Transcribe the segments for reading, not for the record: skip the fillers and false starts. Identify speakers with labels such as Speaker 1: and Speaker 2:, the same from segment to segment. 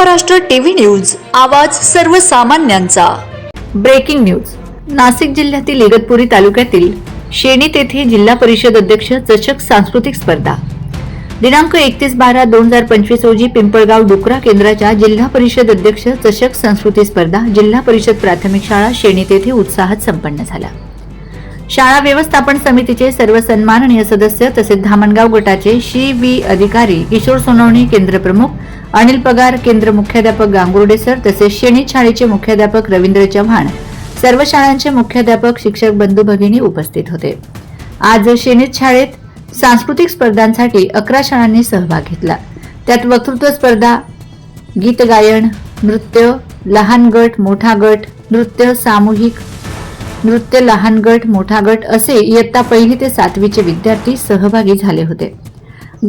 Speaker 1: Maharashtra TV news, आवाज सर्वसामान्यांचा।
Speaker 2: Breaking news. Nashik जिल्ह्यातील इगतपुरी तालुक्यातील शेणी येथे जिल्हा परिषद अध्यक्ष चषक सांस्कृतिक स्पर्धा दिनांक 31/12/2025 रोजी पिंपळगाव डुकरा केंद्राच्या जिल्हा परिषद अध्यक्ष चषक संस्कृती स्पर्धा जिल्हा परिषद प्राथमिक शाळा शेणी येथे उत्साहात संपन्न झाला। शाळा व्यवस्थापन समितीचे सर्व सन्माननीय सदस्य तसेच धामणगाव गटाचे श्री अधिकारी किशोर सोनवणे केंद्र प्रमुख, अनिल पगार केंद्र मुख्याध्यापक गांगुर्डे सर तसेच शेणी शाळेचे मुख्याध्यापक रवींद्र चव्हाण, सर्व शाळांचे मुख्याध्यापक शिक्षक बंधू भगिनी उपस्थित होते। आज शेणी शाळेत सांस्कृतिक स्पर्धांसाठी 11 शाळांनी सहभाग घेतला। त्यात वक्तृत्व स्पर्धा, गीत गायन, नृत्य, लहान गट मोठा गट, नृत्य सामूहिक, नृत्य लहान गट मोठा गट असे इयत्ता 1ली ते 7वीचे विद्यार्थी सहभागी झाले होते।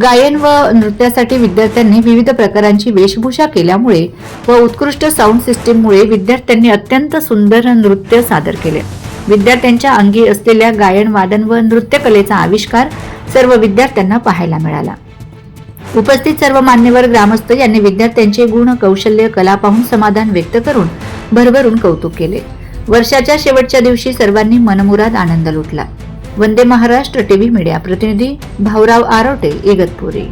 Speaker 2: गायन व नृत्यासाठी विद्यार्थ्यांनी विविध प्रकारांची वेशभूषा केल्यामुळे व उत्कृष्ट साऊंड सिस्टीममुळे विद्यार्थ्यांनी अत्यंत सुंदर नृत्य सादर केले। विद्यार्थ्यांच्या अंगी असलेल्या गायन वादन व नृत्य कलेचा आविष्कार सर्व विद्यार्थ्यांना पाहायला मिळाला। उपस्थित सर्व मान्यवर ग्रामस्थ यांनी विद्यार्थ्यांचे गुण कौशल्य कला पाहून समाधान व्यक्त करून भरभरून कौतुक केले। वर्षाच्या शेवटच्या दिवशी सर्वांनी मनमुराद आनंद लुटला। वंदे महाराष्ट्र टीव्ही मीडिया प्रतिनिधी भाऊराव आरोटे, इगतपुरी।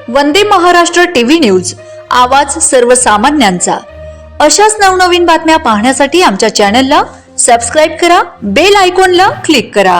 Speaker 1: वंदे महाराष्ट्र टीव्ही न्यूज, आवाज सर्वसामान्यांचा। अशाच नवनवीन बातम्या पाहण्यासाठी आमच्या चॅनलला सबस्क्राइब करा, बेल आयकॉनला क्लिक करा।